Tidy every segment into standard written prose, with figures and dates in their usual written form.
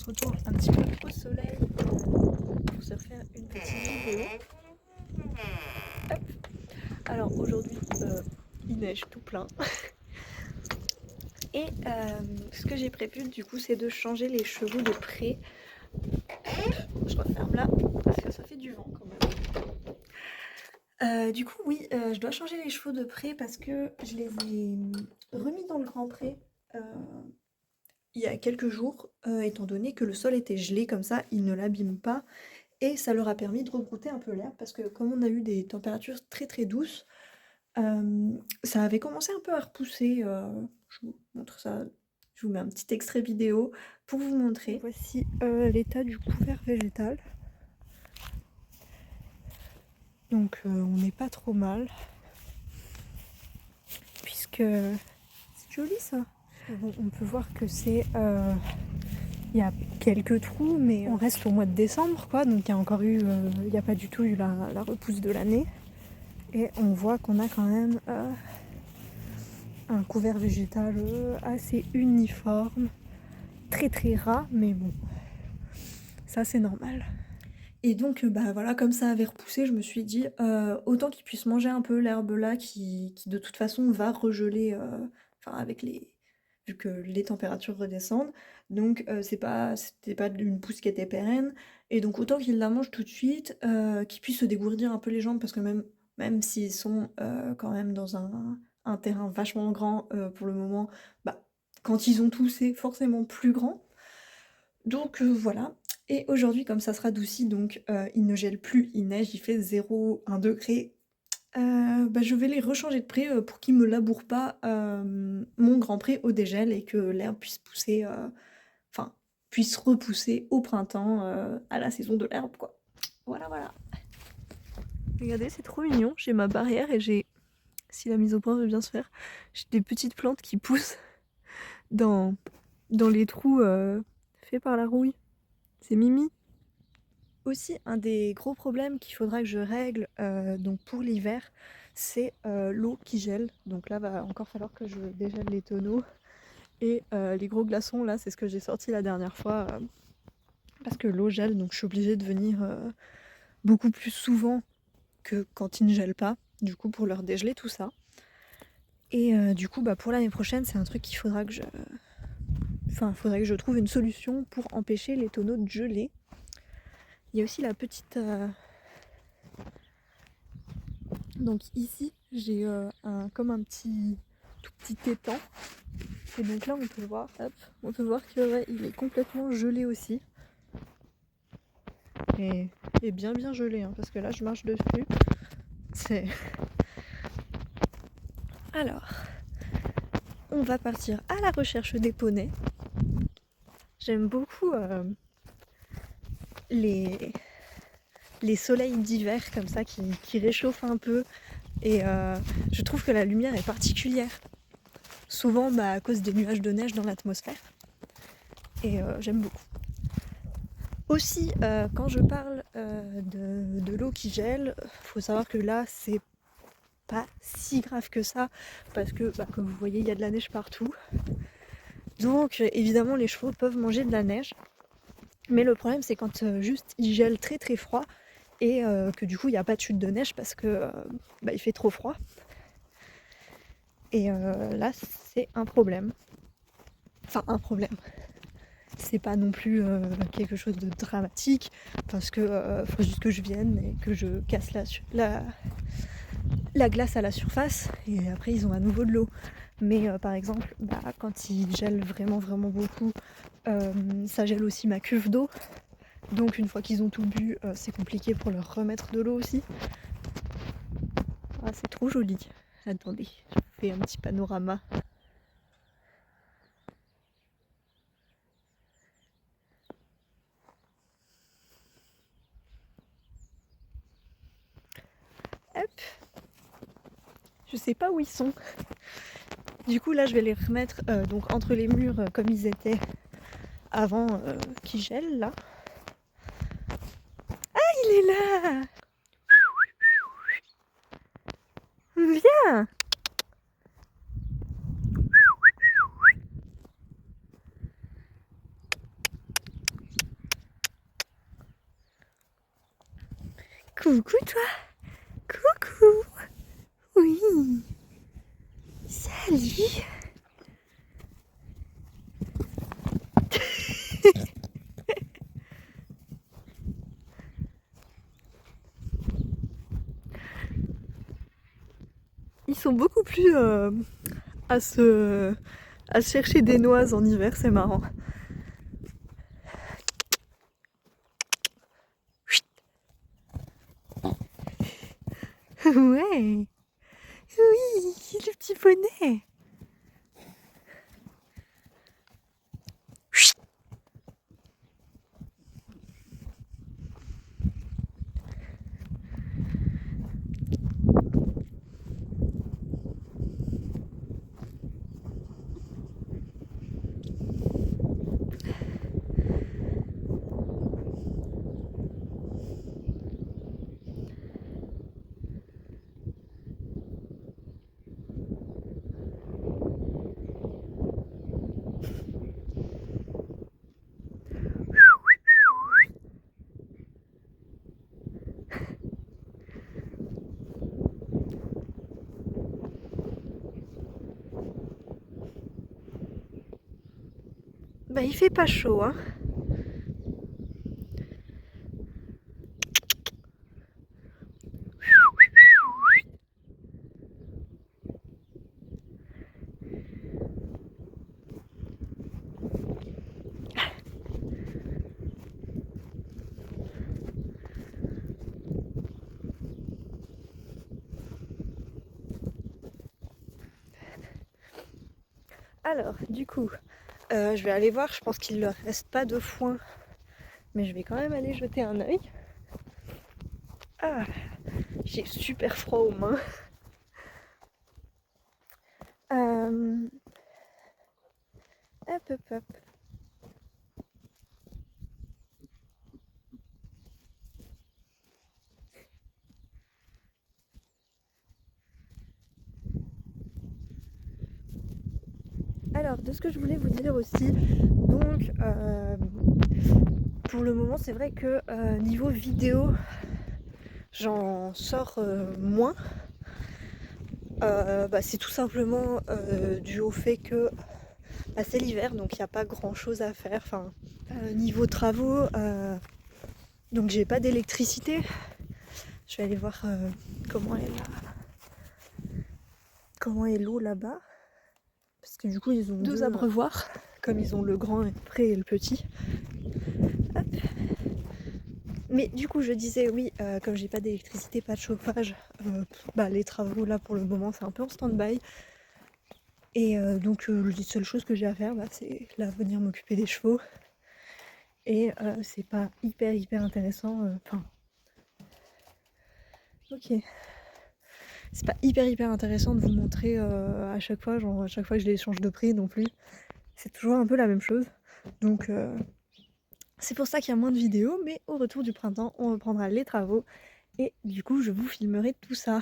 retour un petit peu au soleil pour se faire une petite vidéo. Hop. Alors aujourd'hui, il neige tout plein. Et ce que j'ai prévu du coup, c'est de changer les chevaux de près. Je referme là parce que ça fait du vent quand même. Du coup, oui, je dois changer les chevaux de près parce que je les ai remis dans le grand pré il y a quelques jours, étant donné que le sol était gelé comme ça, il ne l'abîme pas et ça leur a permis de rebrouter un peu l'herbe parce que comme on a eu des températures très très douces, ça avait commencé un peu à repousser. Je vous montre ça, je vous mets un petit extrait vidéo pour vous montrer. Voici l'état du couvert végétal. Donc on n'est pas trop mal. Puisque c'est joli ça. Bon, on peut voir que c'est... il y a quelques trous, mais on reste au mois de décembre, quoi. Donc il y a encore eu... il n'y a pas du tout eu la repousse de l'année. Et on voit qu'on a quand même un couvert végétal assez uniforme. Très très ras, mais bon. Ça c'est normal. Et donc bah voilà, comme ça avait repoussé, je me suis dit autant qu'ils puissent manger un peu l'herbe là qui de toute façon va regeler enfin avec les vu que les températures redescendent. Donc c'était pas une pousse qui était pérenne et donc autant qu'ils la mangent tout de suite, qu'ils puissent se dégourdir un peu les jambes parce que même s'ils sont quand même dans un terrain vachement grand pour le moment, bah quand ils ont toussé, forcément plus grand. Donc voilà. Et aujourd'hui, comme ça se radoucit, donc il ne gèle plus, il neige, il fait 0,1 degré. Bah, je vais les rechanger de pré pour qu'ils me labourent pas mon grand pré au dégel et que l'herbe puisse pousser, enfin, puisse repousser au printemps à la saison de l'herbe, quoi. Voilà, voilà. Regardez, c'est trop mignon. J'ai ma barrière et j'ai, si la mise au point veut bien se faire, j'ai des petites plantes qui poussent dans les trous faits par la rouille. C'est Mimi. Aussi, un des gros problèmes qu'il faudra que je règle donc pour l'hiver, c'est l'eau qui gèle. Donc là, va encore falloir que je dégèle les tonneaux. Et les gros glaçons, là, c'est ce que j'ai sorti la dernière fois. Parce que l'eau gèle, donc je suis obligée de venir beaucoup plus souvent que quand il ne gèle pas. Du coup, pour leur dégeler tout ça. Et du coup, bah, pour l'année prochaine, c'est un truc qu'il faudra que je... Enfin, il faudrait que je trouve une solution pour empêcher les tonneaux de geler. Il y a aussi la petite... Donc ici, j'ai comme un tout petit étang. Et donc là, on peut voir, hop, on peut voir que ouais, il est complètement gelé aussi. Et bien gelé, hein, parce que là, je marche dessus. C'est... Alors, on va partir à la recherche des poneys. J'aime beaucoup les soleils d'hiver comme ça qui réchauffent un peu. Et je trouve que la lumière est particulière. Souvent bah, à cause des nuages de neige dans l'atmosphère. Et j'aime beaucoup. Aussi, quand je parle de l'eau qui gèle, faut savoir que là, c'est pas si grave que ça, parce que, bah, comme vous voyez, il y a de la neige partout. Donc, évidemment, les chevaux peuvent manger de la neige. Mais le problème, c'est quand juste il gèle très très froid et que du coup, il n'y a pas de chute de neige parce que bah, il fait trop froid. Et là, c'est un problème. Enfin, un problème. C'est pas non plus quelque chose de dramatique parce que faut juste que je vienne et que je casse la glace à la surface et après ils ont à nouveau de l'eau. Mais par exemple, bah, quand il gèle vraiment beaucoup, ça gèle aussi ma cuve d'eau. Donc une fois qu'ils ont tout bu, c'est compliqué pour leur remettre de l'eau aussi. Ah, c'est trop joli. Attendez, je vous fais un petit panorama. Hop. Je sais pas où ils sont. Du coup là je vais les remettre donc entre les murs comme ils étaient avant qu'ils gèlent là. Ah, il est là! Viens! Coucou toi. Coucou. Oui. Salut. Ils sont beaucoup plus à se chercher des noises en hiver, c'est marrant. Ouais. Oui, le petit poney. Bah il fait pas chaud hein. Alors du coup, je vais aller voir, je pense qu'il ne reste pas de foin, mais je vais quand même aller jeter un œil. Ah, j'ai super froid aux mains. Hop hop hop. Alors, de ce que je voulais vous dire aussi, donc pour le moment, c'est vrai que niveau vidéo, j'en sors moins. C'est tout simplement dû au fait que c'est l'hiver, donc il n'y a pas grand chose à faire. Enfin, niveau travaux, donc j'ai pas d'électricité. Je vais aller voir comment est l'eau là-bas. Parce que du coup, ils ont deux abreuvoirs, comme ils ont le grand et le petit. Hop. Mais du coup, je disais oui, comme j'ai pas d'électricité, pas de chauffage, les travaux là pour le moment, c'est un peu en stand-by. Et donc, les seules choses que j'ai à faire, c'est là venir m'occuper des chevaux. Et c'est pas hyper intéressant. Ok. C'est pas hyper intéressant de vous montrer à chaque fois, genre à chaque fois que je les change de prix non plus. C'est toujours un peu la même chose. Donc c'est pour ça qu'il y a moins de vidéos, mais au retour du printemps, on reprendra les travaux. Et du coup, je vous filmerai tout ça.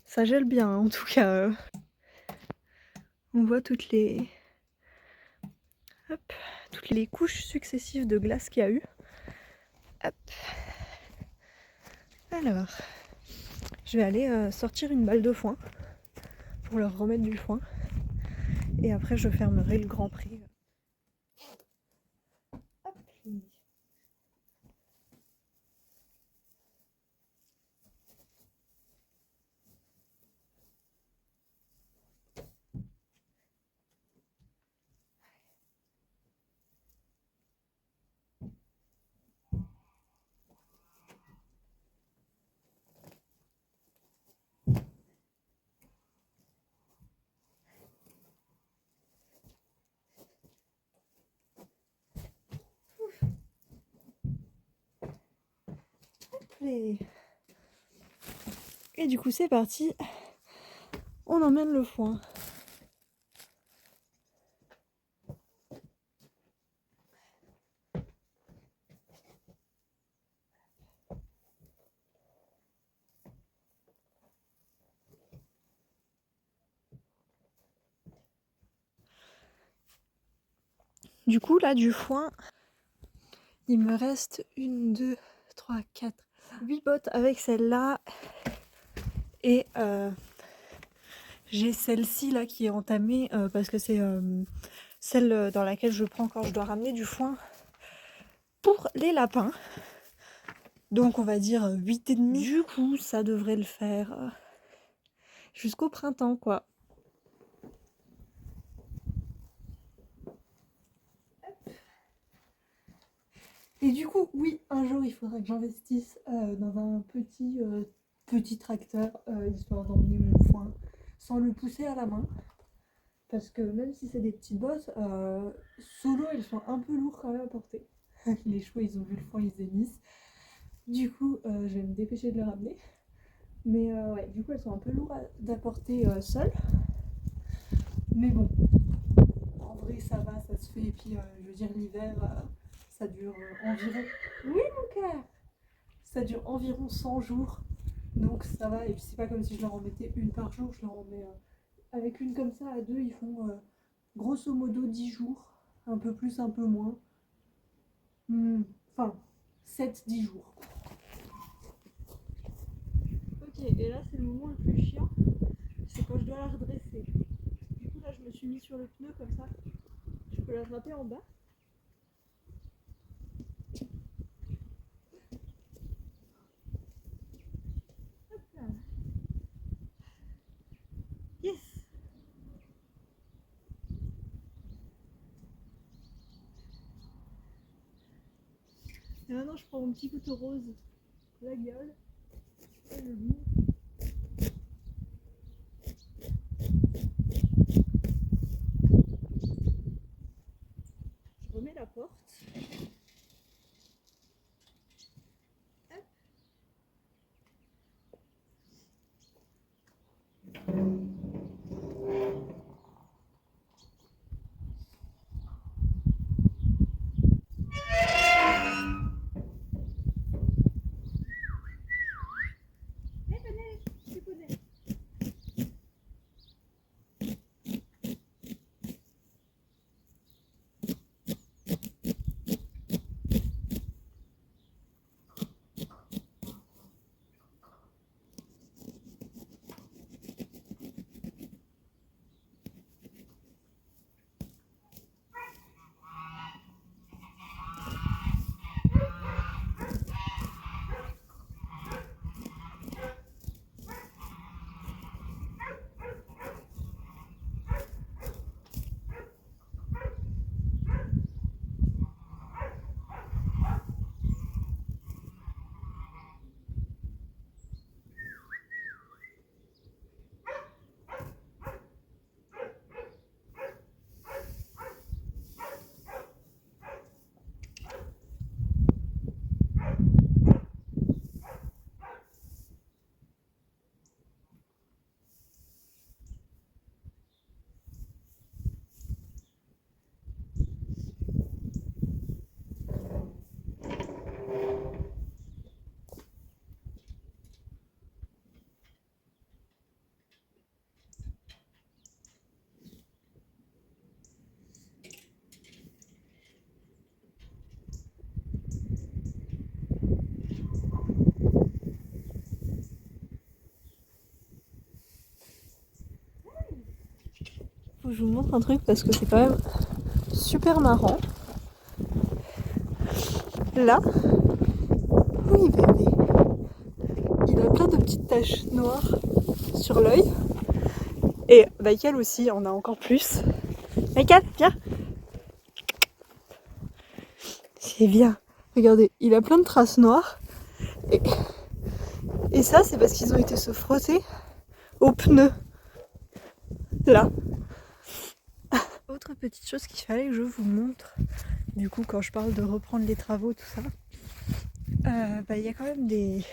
Ça gèle bien, hein, en tout cas. On voit toutes les couches successives de glace qu'il y a eu. Hop. Alors, je vais aller sortir une balle de foin pour leur remettre du foin. Et après, je fermerai le Grand Prix. Hop. Et du coup, c'est parti. On emmène le foin. Du coup, là, du foin, Il me reste 1, 2, 3, 4, 8 bottes avec celle-là. Et j'ai celle-ci là qui est entamée parce que c'est celle dans laquelle je prends quand je dois ramener du foin pour les lapins. Donc on va dire 8,5. Du coup ça devrait le faire jusqu'au printemps quoi. Et du coup oui, un jour il faudra que j'investisse dans un petit tracteur histoire d'emmener mon foin sans le pousser à la main. Parce que même si c'est des petites bosses, solo elles sont un peu lourdes quand même à porter. Les chevaux ils ont vu le foin, ils hennissent. Du coup je vais me dépêcher de le ramener. Mais ouais, du coup elles sont un peu lourdes d'apporter seules. Mais bon, en vrai ça va, ça se fait. Et puis je veux dire l'hiver ça dure environ... Oui mon cœur. Ça dure environ 100 jours. Donc ça va, et puis c'est pas comme si je leur en mettais une par jour, je leur en mets... avec une comme ça à deux, ils font grosso modo 10 jours. Un peu plus, un peu moins. Enfin, 7-10 jours. Ok, et là c'est le moment le plus chiant. C'est quand je dois la redresser. Du coup là je me suis mis sur le pneu comme ça. Je peux l'attraper en bas. Hop là. Yes. Et maintenant je prends mon petit couteau rose. La gueule. Et le loup. Je remets la porte. Hop. Faut que je vous montre un truc parce que c'est quand même super marrant. Là, oui bébé, il a plein de petites taches noires sur l'œil. Et Michael aussi en a encore plus. Michael, viens. C'est bien. Regardez, il a plein de traces noires. Et ça, c'est parce qu'ils ont été se frotter aux pneus. Là. Autre petite chose qu'il fallait que je vous montre, du coup, quand je parle de reprendre les travaux, tout ça, y a quand même des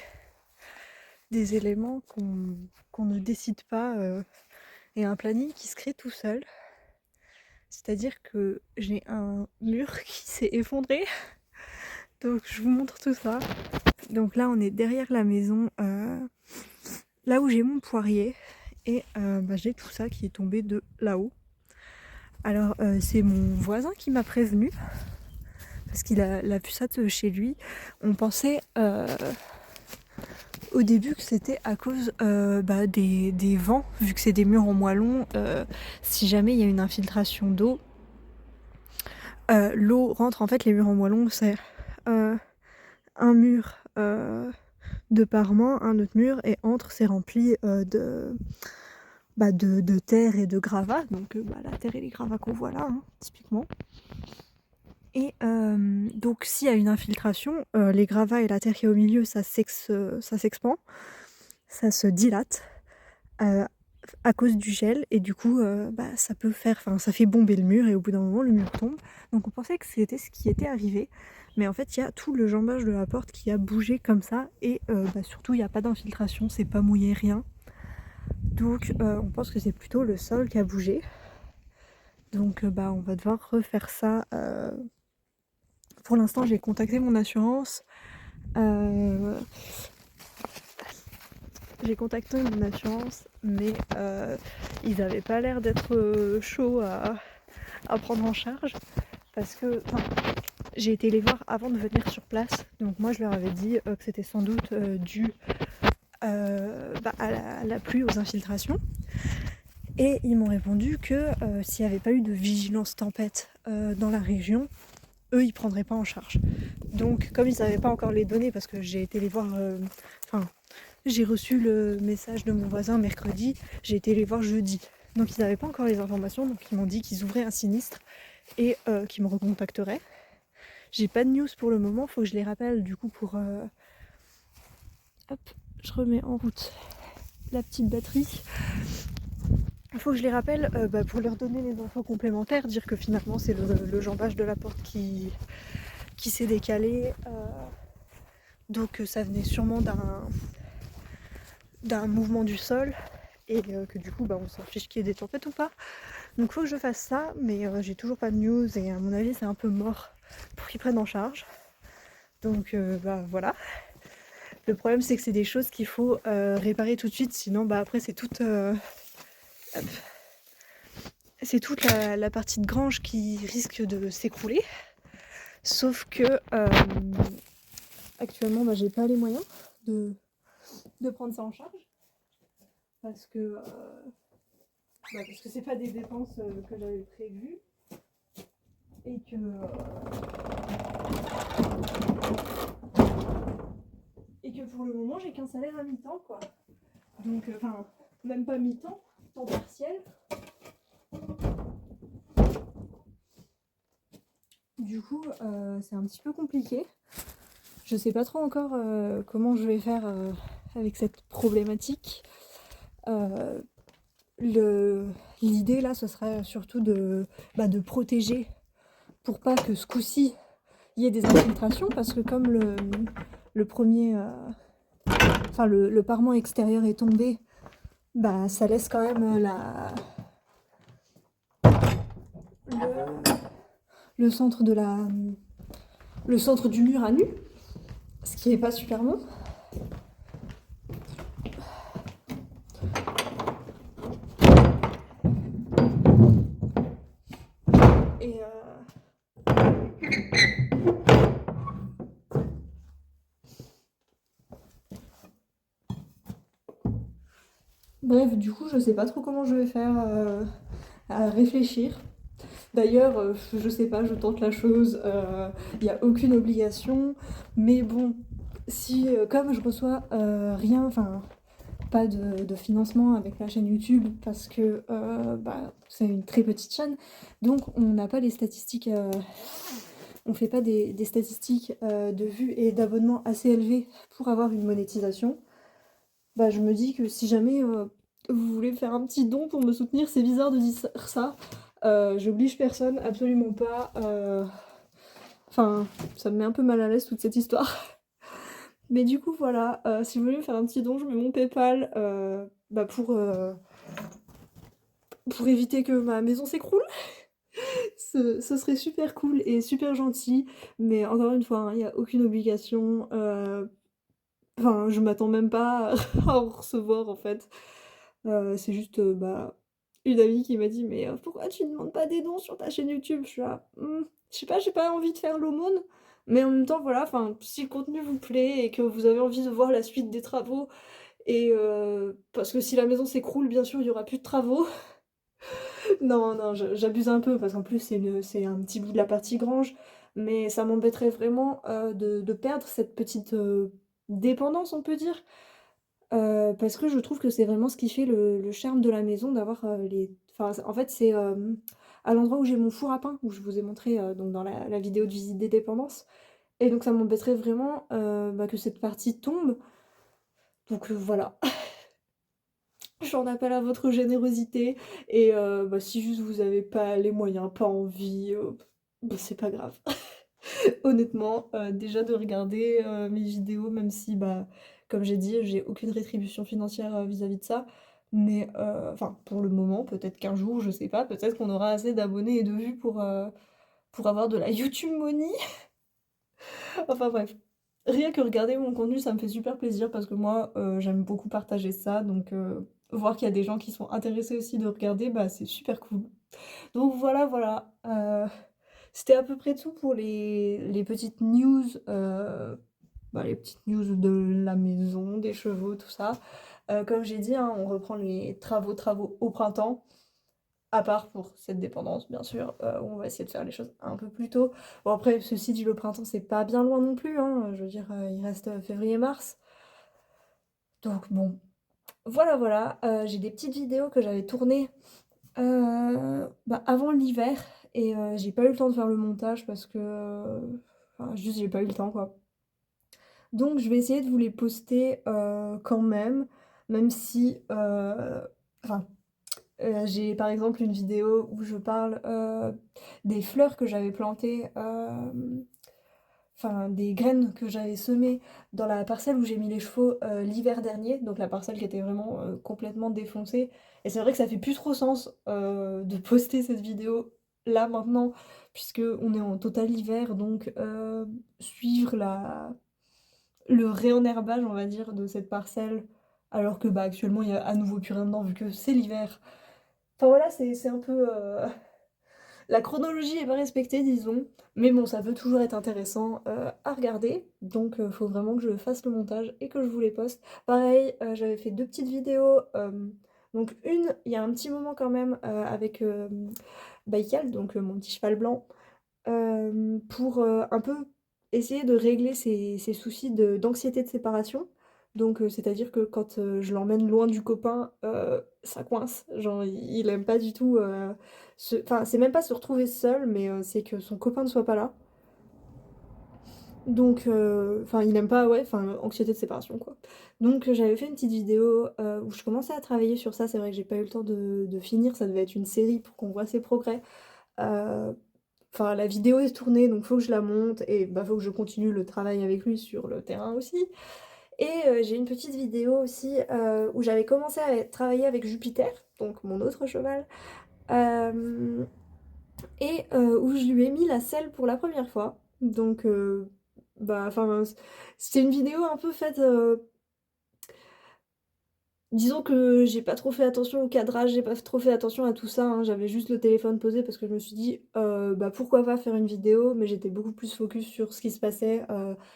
éléments qu'on ne décide pas et un planning qui se crée tout seul. C'est-à-dire que j'ai un mur qui s'est effondré. Donc je vous montre tout ça. Donc là on est derrière la maison, là où j'ai mon poirier. Et j'ai tout ça qui est tombé de là-haut. Alors c'est mon voisin qui m'a prévenu. parce qu'il a la puçade chez lui. On pensait au début que c'était à cause des vents, vu que c'est des murs en moellon. Si jamais il y a une infiltration d'eau, l'eau rentre, en fait les murs en moellon c'est un mur de parement, un autre mur, et entre c'est rempli de terre et de gravats, donc la terre et les gravats qu'on voit là, hein, typiquement. Et donc s'il y a une infiltration, les gravats et la terre qui est au milieu, ça s'expand, ça se dilate à cause du gel, et du coup ça peut faire, ça fait bomber le mur, et au bout d'un moment le mur tombe. Donc on pensait que c'était ce qui était arrivé, mais en fait il y a tout le jambage de la porte qui a bougé comme ça, et surtout il n'y a pas d'infiltration, c'est pas mouillé, rien. Donc on pense que c'est plutôt le sol qui a bougé. Donc on va devoir refaire ça. Pour l'instant j'ai contacté mon assurance. Mais ils n'avaient pas l'air d'être chauds à prendre en charge. Parce que j'ai été les voir avant de venir sur place. Donc moi je leur avais dit que c'était sans doute dû à la pluie, aux infiltrations. Et ils m'ont répondu que s'il n'y avait pas eu de vigilance tempête dans la région, eux ils prendraient pas en charge. Donc comme ils n'avaient pas encore les données, parce que j'ai été les voir, j'ai reçu le message de mon voisin mercredi, j'ai été les voir jeudi. Donc ils n'avaient pas encore les informations, donc ils m'ont dit qu'ils ouvraient un sinistre et qu'ils me recontacteraient. J'ai pas de news pour le moment, faut que je les rappelle du coup pour... Hop, je remets en route la petite batterie. Il faut que je les rappelle pour leur donner les infos complémentaires, dire que finalement c'est le jambage de la porte qui s'est décalé. Donc ça venait sûrement d'un mouvement du sol, et que du coup on s'en fiche qu'il y ait des tempêtes ou pas. Donc faut que je fasse ça, mais j'ai toujours pas de news, et à mon avis c'est un peu mort pour qu'ils prennent en charge. Donc voilà. Le problème c'est que c'est des choses qu'il faut réparer tout de suite, sinon après c'est toute la partie de grange qui risque de s'écrouler. Sauf que actuellement j'ai pas les moyens de prendre ça en charge, parce que c'est pas des dépenses que j'avais prévues, et que pour le moment j'ai qu'un salaire à mi-temps quoi. Donc même pas mi-temps, temps partiel. Du coup c'est un petit peu compliqué. Je sais pas trop encore comment je vais faire avec cette problématique. L'idée là ce serait surtout de protéger, pour pas que ce coup-ci il y ait des infiltrations, parce que comme le premier le parement extérieur est tombé, ça laisse quand même le centre du mur à nu, ce qui est pas super bon. Et bref, du coup je sais pas trop comment je vais faire, à réfléchir. D'ailleurs, je sais pas, je tente la chose, il n'y a aucune obligation, mais bon, si comme je reçois rien, pas de financement avec la chaîne YouTube, parce que c'est une très petite chaîne, donc on n'a pas les statistiques, on fait pas des statistiques de vues et d'abonnements assez élevés pour avoir une monétisation. Je me dis que si jamais vous voulez faire un petit don pour me soutenir, c'est bizarre de dire ça. J'oblige personne, absolument pas. Ça me met un peu mal à l'aise toute cette histoire. Mais du coup, voilà, si vous voulez me faire un petit don, je mets mon PayPal pour éviter que ma maison s'écroule. Ce serait super cool et super gentil, mais encore une fois, il n'y a aucune obligation. Je m'attends même pas à en recevoir en fait. C'est juste une amie qui m'a dit mais pourquoi tu ne demandes pas des dons sur ta chaîne YouTube? Je suis là, je sais pas, j'ai pas envie de faire l'aumône, mais en même temps, voilà, enfin, si le contenu vous plaît et que vous avez envie de voir la suite des travaux et parce que si la maison s'écroule, bien sûr, il y aura plus de travaux. Non, non, j'abuse un peu parce qu'en plus c'est un petit bout de la partie grange, mais ça m'embêterait vraiment, de perdre cette petite, dépendance, on peut dire. Parce que je trouve que c'est vraiment ce qui fait le charme de la maison d'avoir, les enfin, en fait, c'est, à l'endroit où j'ai mon four à pain, où je vous ai montré, donc dans la vidéo de visite des dépendances et donc ça m'embêterait vraiment, bah, que cette partie tombe, donc voilà. J'en appelle à votre générosité et bah, si juste vous avez pas les moyens, pas envie, bah, c'est pas grave. Honnêtement, déjà de regarder, mes vidéos, même si, bah, comme j'ai dit, j'ai aucune rétribution financière, vis-à-vis de ça, mais enfin, pour le moment, peut-être qu'un jour, je sais pas, peut-être qu'on aura assez d'abonnés et de vues pour avoir de la YouTube money. Enfin bref, rien que regarder mon contenu, ça me fait super plaisir parce que moi, j'aime beaucoup partager ça, donc voir qu'il y a des gens qui sont intéressés aussi de regarder, bah, c'est super cool. Donc voilà, voilà, c'était à peu près tout pour les petites news, bah, les petites news de la maison, des chevaux, tout ça. Comme j'ai dit, hein, on reprend les travaux au printemps. À part pour cette dépendance, bien sûr, où on va essayer de faire les choses un peu plus tôt. Bon après, ceci dit, le printemps, c'est pas bien loin non plus, hein, je veux dire, il reste février-mars. Donc bon, voilà, voilà, j'ai des petites vidéos que j'avais tournées, bah, avant l'hiver et j'ai pas eu le temps de faire le montage parce que, enfin, juste j'ai pas eu le temps, quoi. Donc je vais essayer de vous les poster, quand même, même si, enfin, j'ai par exemple une vidéo où je parle des fleurs que j'avais plantées, enfin des graines que j'avais semées dans la parcelle où j'ai mis les chevaux l'hiver dernier, donc la parcelle qui était vraiment complètement défoncée. Et c'est vrai que ça fait plus trop sens de poster cette vidéo là maintenant, puisque on est en total hiver, donc suivre le réenherbage, on va dire, de cette parcelle, alors que bah actuellement il y a à nouveau plus rien dedans vu que c'est l'hiver. Enfin voilà, c'est un peu... la chronologie est pas respectée, disons. Mais bon, ça peut toujours être intéressant à regarder. Donc faut vraiment que je fasse le montage et que je vous les poste. Pareil, j'avais fait deux petites vidéos. Donc une, il y a un petit moment quand même avec Baïkal, donc mon petit cheval blanc, pour un peu essayer de régler ses soucis d'anxiété de séparation. Donc, c'est-à-dire que quand je l'emmène loin du copain, ça coince. Genre, il aime pas du tout. Enfin, c'est même pas se retrouver seul, mais c'est que son copain ne soit pas là. Donc, enfin, il aime pas, ouais, enfin, anxiété de séparation, quoi. Donc, j'avais fait une petite vidéo où je commençais à travailler sur ça. C'est vrai que j'ai pas eu le temps de finir. Ça devait être une série pour qu'on voit ses progrès. Euh, Enfin, la vidéo est tournée, donc faut que je la monte et bah faut que je continue le travail avec lui sur le terrain aussi. Et j'ai une petite vidéo aussi où j'avais commencé à travailler avec Jupiter, donc mon autre cheval, euh, et où je lui ai mis la selle pour la première fois. Donc, bah, enfin, c'était une vidéo un peu faite. Disons que j'ai pas trop fait attention au cadrage, j'ai pas trop fait attention à tout ça, hein. J'avais juste le téléphone posé parce que je me suis dit bah pourquoi pas faire une vidéo, mais j'étais beaucoup plus focus sur ce qui se passait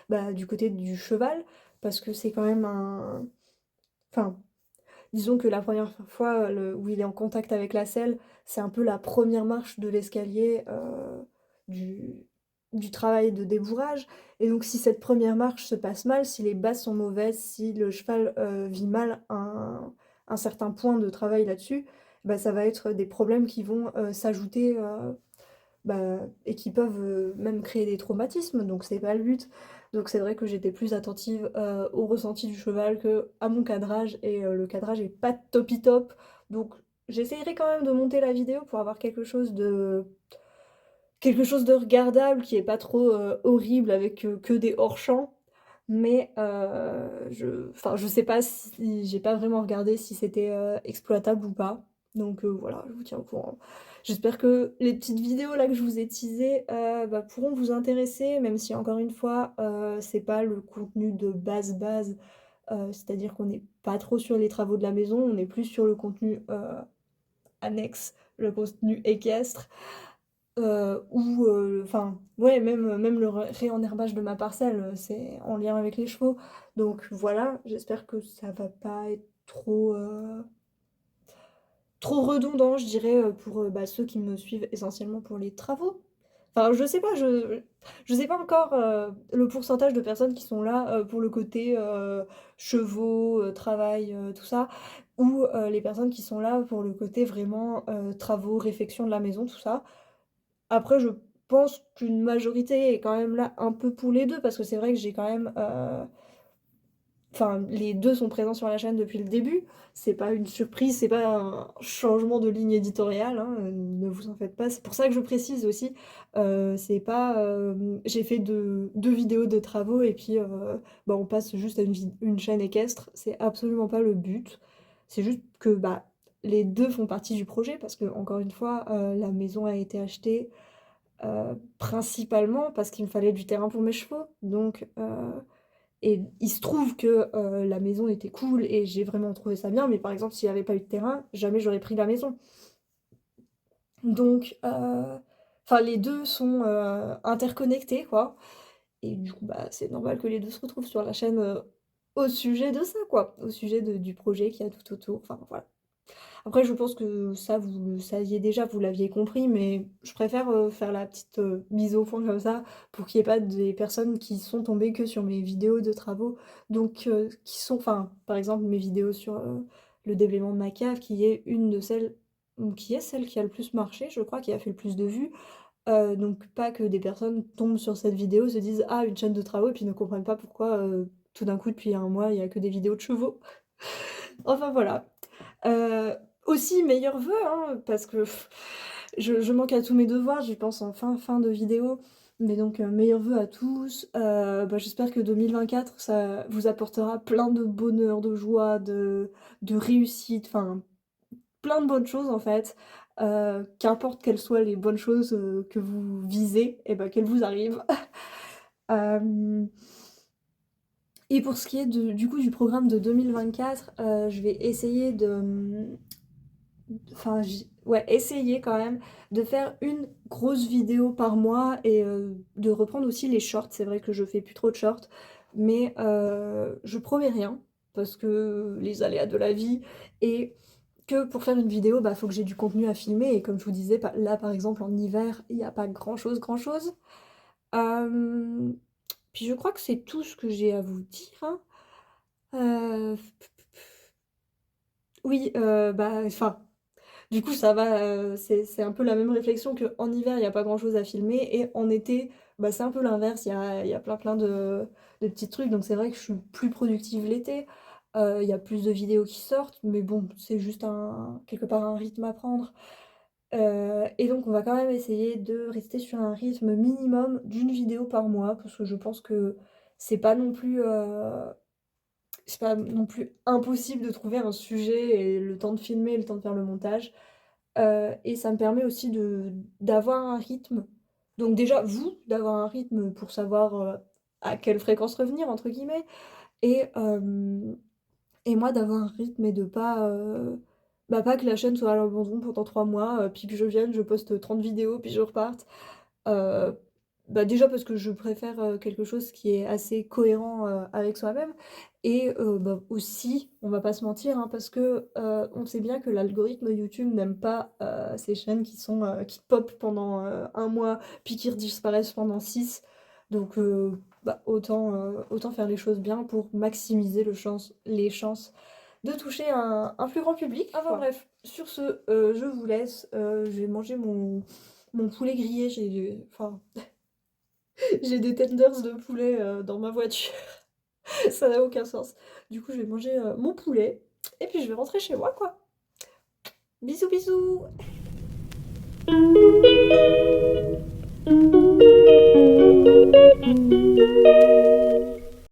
bah, du côté du cheval, parce que c'est quand même un... Enfin, disons que la première fois où il est en contact avec la selle, c'est un peu la première marche de l'escalier du, du travail de débourrage. Et donc si cette première marche se passe mal, si les bases sont mauvaises, si le cheval vit mal un certain point de travail là-dessus, bah, ça va être des problèmes qui vont s'ajouter bah, et qui peuvent même créer des traumatismes, donc c'est pas le but. Donc c'est vrai que j'étais plus attentive au ressenti du cheval que à mon cadrage, et le cadrage est pas topi top. Donc j'essayerai quand même de monter la vidéo pour avoir quelque chose de regardable qui est pas trop horrible avec que des hors-champs. Mais enfin, je sais pas si j'ai pas vraiment regardé si c'était exploitable ou pas. Donc voilà, je vous tiens au courant. J'espère que les petites vidéos là que je vous ai teasées bah, pourront vous intéresser, même si encore une fois, c'est pas le contenu de base, c'est-à-dire qu'on n'est pas trop sur les travaux de la maison, on est plus sur le contenu annexe, le contenu équestre. ou enfin ouais, même le réenherbage de ma parcelle, c'est en lien avec les chevaux. Donc voilà, j'espère que ça va pas être trop redondant, je dirais, pour, bah, ceux qui me suivent essentiellement pour les travaux. Enfin, je sais pas encore, le pourcentage de personnes qui sont là, pour le côté, chevaux, travail, tout ça, ou, les personnes qui sont là pour le côté vraiment, travaux, réfection de la maison, tout ça. Après, je pense qu'une majorité est quand même là un peu pour les 2 parce que c'est vrai que j'ai quand même, enfin, les 2 sont présents sur la chaîne depuis le début. C'est pas une surprise, c'est pas un changement de ligne éditoriale, hein, ne vous en faites pas. C'est pour ça que je précise aussi, c'est pas, j'ai fait 2 vidéos de travaux et puis, bah, on passe juste à une chaîne équestre. C'est absolument pas le but. C'est juste que, bah, les 2 font partie du projet parce que encore une fois, la maison a été achetée, principalement parce qu'il me fallait du terrain pour mes chevaux. Donc, et il se trouve que la maison était cool et j'ai vraiment trouvé ça bien, mais par exemple, s'il n'y avait pas eu de terrain, jamais j'aurais pris la maison. Donc, enfin, les deux sont interconnectés, quoi. Et du coup, bah, c'est normal que les deux se retrouvent sur la chaîne au sujet de ça, quoi. Au sujet du projet qu'il y a tout autour. Enfin, voilà. Après, je pense que ça, vous le saviez déjà, vous l'aviez compris, mais je préfère faire la petite mise au point comme ça pour qu'il n'y ait pas des personnes qui sont tombées que sur mes vidéos de travaux. Donc, qui sont, enfin, par exemple, mes vidéos sur le déblaiement de ma cave, qui est une de celles, ou qui est celle qui a le plus marché, je crois, qui a fait le plus de vues. Donc, pas que des personnes tombent sur cette vidéo, se disent ah, une chaîne de travaux, et puis ne comprennent pas pourquoi tout d'un coup, depuis un mois, il n'y a que des vidéos de chevaux. Enfin, voilà. Heu, Aussi meilleurs vœux, hein, parce que je manque à tous mes devoirs, j'y pense en fin de vidéo. Mais donc, meilleurs vœux à tous. Bah, j'espère que 2024, ça vous apportera plein de bonheur, de joie, de réussite, enfin, plein de bonnes choses, en fait. Qu'importe quelles soient les bonnes choses, que vous visez, et bah, qu'elles vous arrivent. Hem Et pour ce qui est du coup, du programme de 2024, je vais essayer enfin, ouais, essayer quand même de faire une grosse vidéo par mois et de reprendre aussi les shorts. C'est vrai que je fais plus trop de shorts, mais je promets rien parce que les aléas de la vie et que pour faire une vidéo, bah, faut que j'ai du contenu à filmer et comme je vous disais, là, par exemple, en hiver, il y a pas grand chose. Hem, Puis je crois que c'est tout ce que j'ai à vous dire, hein. Heu, oui, bah, enfin, du coup, ça va, c'est un peu la même réflexion qu'en hiver, il y a pas grand-chose à filmer et en été, bah, c'est un peu l'inverse. Il y a plein de petits trucs, donc c'est vrai que je suis plus productive l'été. Il y a plus de vidéos qui sortent, mais bon, c'est juste quelque part un rythme à prendre. Et donc on va quand même essayer de rester sur un rythme minimum d'une vidéo par mois parce que je pense que c'est pas non plus, c'est pas non plus impossible de trouver un sujet et le temps de filmer, le temps de faire le montage. Et ça me permet aussi d'avoir un rythme. Donc déjà, vous, d'avoir un rythme pour savoir à quelle fréquence revenir, entre guillemets. Et, euh, et moi, d'avoir un rythme et de pas, bah, pas que la chaîne soit à l'abandon pendant 3 mois, puis que je vienne, je poste 30 vidéos, puis je reparte. Heu, Bah, déjà parce que je préfère, quelque chose qui est assez cohérent, avec soi-même et bah, aussi, on va pas se mentir, hein, parce que, on sait bien que l'algorithme YouTube n'aime pas, ces chaînes qui popent pendant, 1 mois, puis qui redisparaissent pendant 6. Donc bah, autant faire les choses bien pour maximiser les chances de toucher un plus grand public. Enfin bref, sur ce, je vous laisse, je vais manger mon poulet grillé, enfin, j'ai des tenders de poulet dans ma voiture, ça n'a aucun sens. Du coup, je vais manger mon poulet et puis je vais rentrer chez moi, quoi. Bisous, bisous!